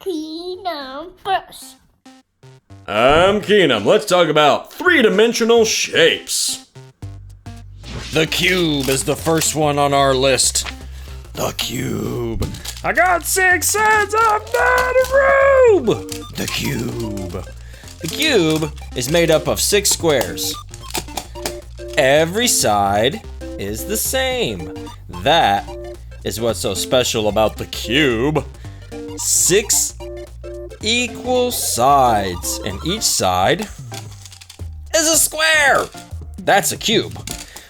Keenum first. I'm Keenum. Let's talk about three-dimensional shapes. The cube is the first one on our list. The cube. I got 6 sides, I'm not a rube. The cube. The cube is made up of 6 squares. Every side is the same. That is what's so special about the cube. 6 equal sides, and each side is a square. That's a cube.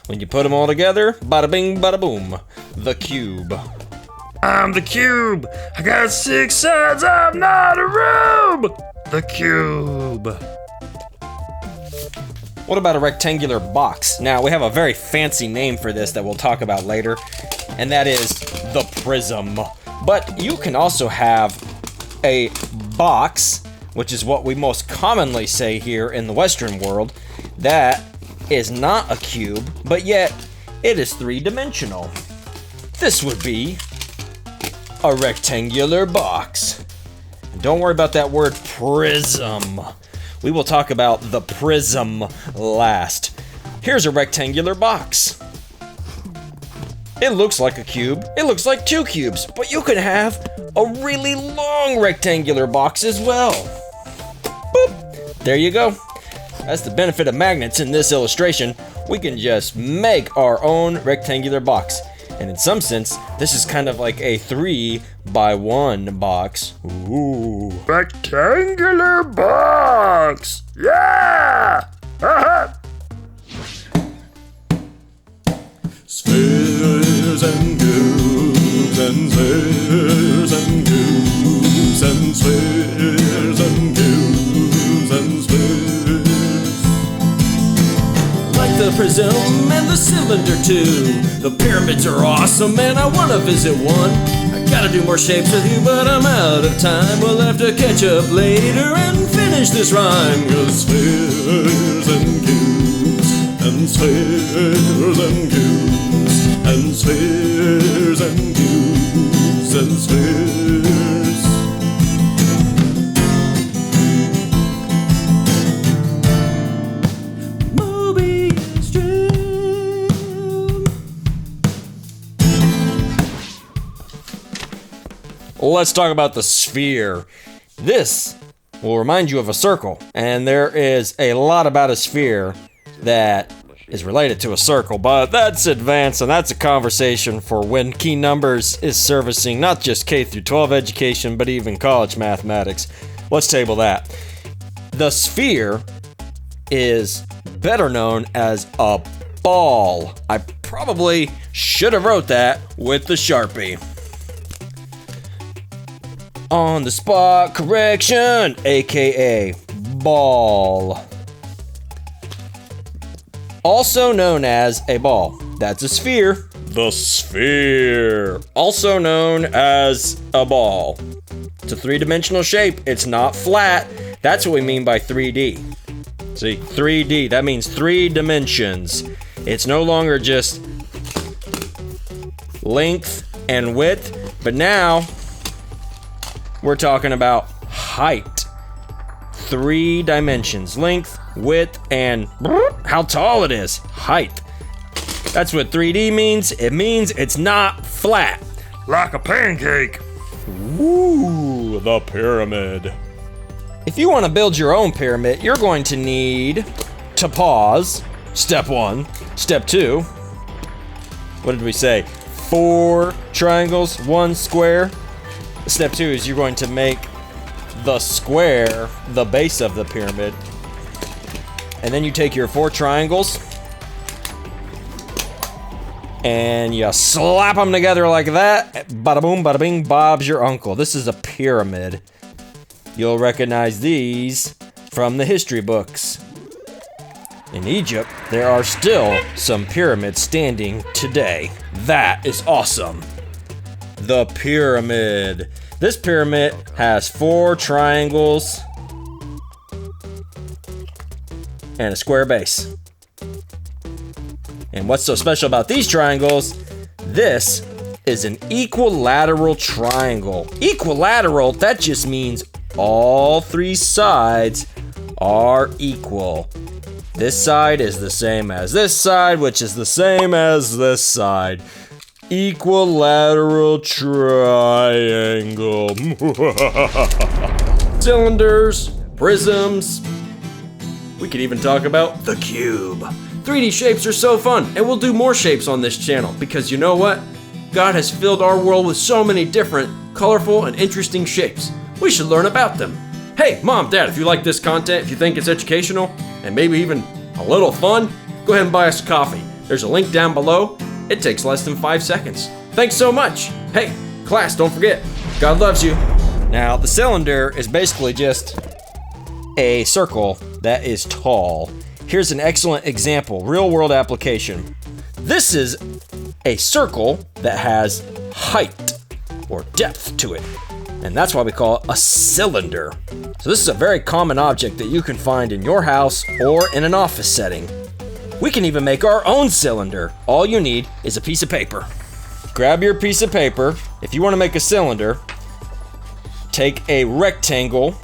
When you put them all together, bada bing, bada boom, the cube. I'm the cube. I got 6 sides, I'm not a rube. The cube. What about a rectangular box? Now, we have a very fancy name for this that we'll talk about later, and that is the prism. But you can also have a box, which is what we most commonly say here in the Western world, that is not a cube, but yet it is 3-dimensional. This would be a rectangular box. And don't worry about that word prism. We will talk about the prism last. Here's a rectangular box. It looks like a cube. It looks like 2 cubes, but you can have a really long rectangular box as well. Boop. There you go. That's the benefit of magnets in this illustration. We can just make our own rectangular box. And in some sense, this is kind of like a 3x1 box. Ooh. Rectangular box! Yeah! Spheres and cubes and spheres and cubes and spheres and cubes and spheres. Like the prism and the cylinder too. The pyramids are awesome and I wanna visit one. I gotta do more shapes with you, but I'm out of time. We'll have to catch up later and finish this rhyme. 'Cause spheres and cubes and spheres and cubes and spheres and cubes and spheres. Mobius strip. Let's talk about the sphere. This will remind you of a circle, and there is a lot about a sphere that is related to a circle, but that's advanced, and that's a conversation for when Key Numbers is servicing not just K through 12 education, but even college mathematics. Let's table that. The sphere is better known as a ball. I probably should have wrote that with the Sharpie. On the spot correction, aka ball. Also known as a ball. That's a sphere. The sphere. Also known as a ball. It's a 3-dimensional shape. It's not flat. That's what we mean by 3D. See, 3D, that means 3 dimensions. It's no longer just length and width, but now we're talking about height. 3 dimensions, length, width, and how tall it is, height. That's what 3D means. It means it's not flat. Like a pancake. Woo, the pyramid. If you want to build your own pyramid, you're going to need to pause. Step 1. Step 2. What did we say? 4 triangles, 1 square. Step 2 is you're going to make the square the base of the pyramid. And then you take your 4 triangles and you slap them together like that. Bada boom, bada bing, Bob's your uncle. This is a pyramid. You'll recognize these from the history books. In Egypt, there are still some pyramids standing today. That is awesome. The pyramid. This pyramid has 4 triangles and a square base. And what's so special about these triangles? This is an equilateral triangle. Equilateral, that just means all three sides are equal. This side is the same as this side, which is the same as this side. Equilateral triangle. Cylinders, prisms. We could even talk about the cube. 3D shapes are so fun, and we'll do more shapes on this channel because you know what? God has filled our world with so many different, colorful, and interesting shapes. We should learn about them. Hey, Mom, Dad, if you like this content, if you think it's educational, and maybe even a little fun, go ahead and buy us a coffee. There's a link down below. It takes less than 5 seconds. Thanks so much. Hey, class, don't forget, God loves you. Now, the cylinder is basically just a circle that is tall. Here's an excellent example, real world application. This is a circle that has height or depth to it. And that's why we call it a cylinder. So this is a very common object that you can find in your house or in an office setting. We can even make our own cylinder. All you need is a piece of paper. Grab your piece of paper. If you want to make a cylinder, take a rectangle,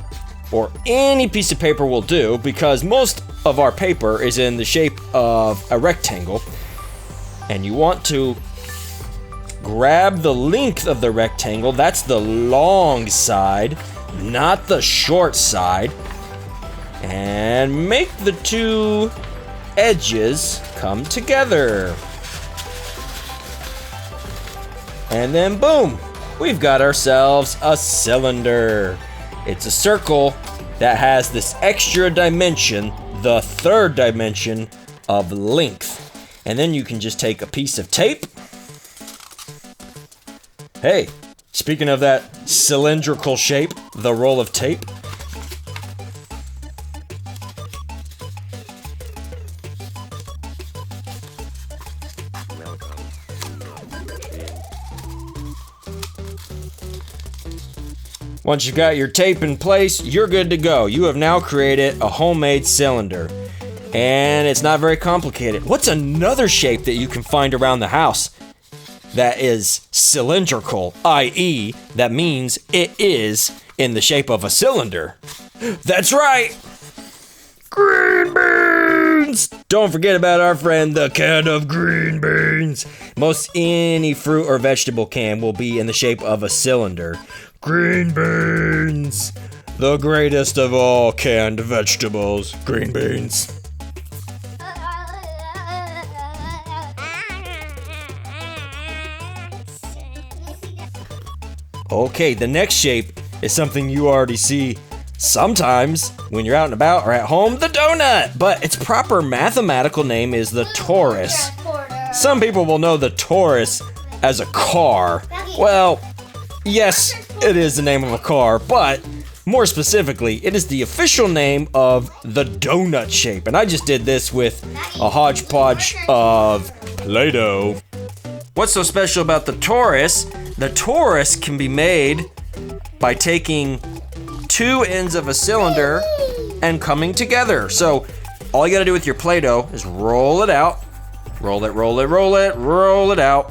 or any piece of paper will do, because most of our paper is in the shape of a rectangle. And you want to grab the length of the rectangle, that's the long side, not the short side, and make the two edges come together. And then boom, we've got ourselves a cylinder. It's a circle that has this extra dimension, the third dimension of length. And then you can just take a piece of tape. Hey, speaking of that cylindrical shape, the roll of tape. Once you've got your tape in place, you're good to go. You have now created a homemade cylinder. And it's not very complicated. What's another shape that you can find around the house that is cylindrical, i.e., that means it is in the shape of a cylinder? That's right! Green beans! Don't forget about our friend, the can of green beans. Most any fruit or vegetable can will be in the shape of a cylinder. Green beans! The greatest of all canned vegetables. Green beans. Okay, the next shape is something you already see sometimes when you're out and about or at home, the donut. But its proper mathematical name is the Taurus. Some people will know the Taurus as a car. Well, yes, it is the name of a car, but more specifically, it is the official name of the donut shape. And I just did this with a hodgepodge of Play-Doh. What's so special about the Taurus? The Taurus can be made by taking two ends of a cylinder and coming together. So all you gotta do with your Play-Doh is roll it out, roll it, roll it, roll it, roll it out.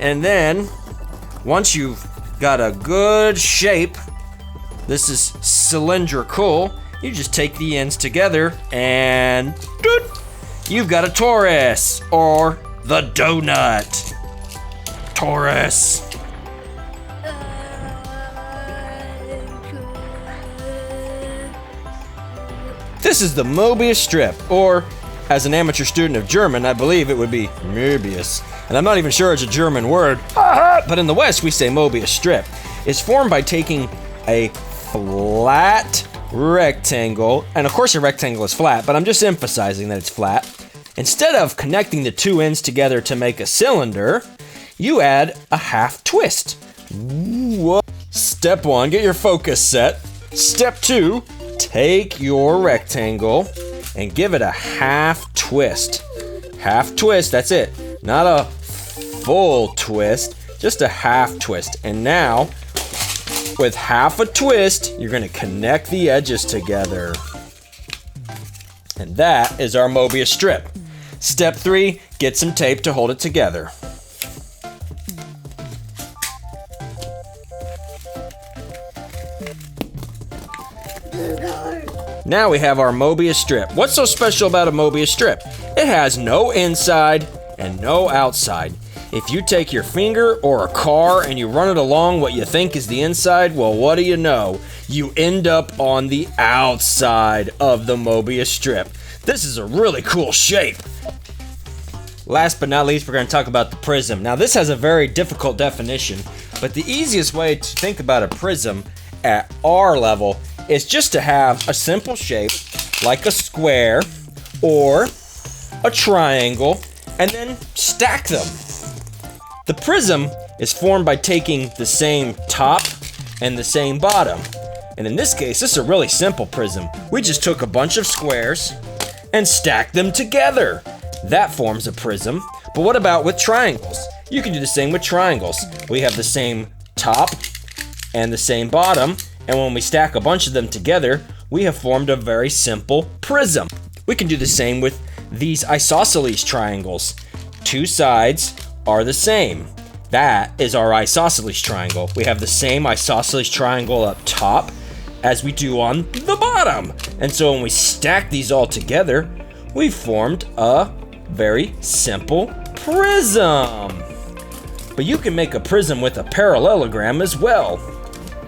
And then once you've got a good shape, this is cylindrical, you just take the ends together and doot, you've got a Taurus, or the donut. Taurus. This is the Mobius strip, or as an amateur student of German, I believe it would be Möbius. And I'm not even sure it's a German word, but in the West we say Mobius strip. It's formed by taking a flat rectangle, and of course a rectangle is flat, but I'm just emphasizing that it's flat. Instead of connecting the two ends together to make a cylinder, you add a half twist. Step 1, get your focus set. Step 2, take your rectangle and give it a half twist. Half twist, that's it. Not a full twist, just a half twist. And now, with half a twist, you're gonna connect the edges together. And that is our Mobius strip. Step 3, get some tape to hold it together. Now we have our Mobius strip. What's so special about a Mobius strip? It has no inside and no outside. If you take your finger or a car and you run it along what you think is the inside, well, what do you know? You end up on the outside of the Mobius strip. This is a really cool shape. Last but not least, we're going to talk about the prism. Now, this has a very difficult definition, but the easiest way to think about a prism at our level is just to have a simple shape like a square or a triangle and then stack them. The prism is formed by taking the same top and the same bottom. And in this case, this is a really simple prism. We just took a bunch of squares and stacked them together. That forms a prism. But what about with triangles? You can do the same with triangles. We have the same top and the same bottom, and when we stack a bunch of them together, we have formed a very simple prism. We can do the same with these isosceles triangles. Two sides are the same. That is our isosceles triangle. We have the same isosceles triangle up top as we do on the bottom. And so when we stack these all together, we've formed a very simple prism. But you can make a prism with a parallelogram as well.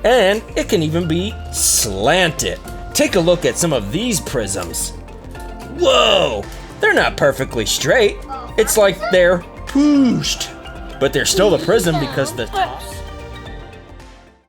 And it can even be slanted. Take a look at some of these prisms. Whoa! They're not perfectly straight. It's like they're pushed. But they're still the prism because the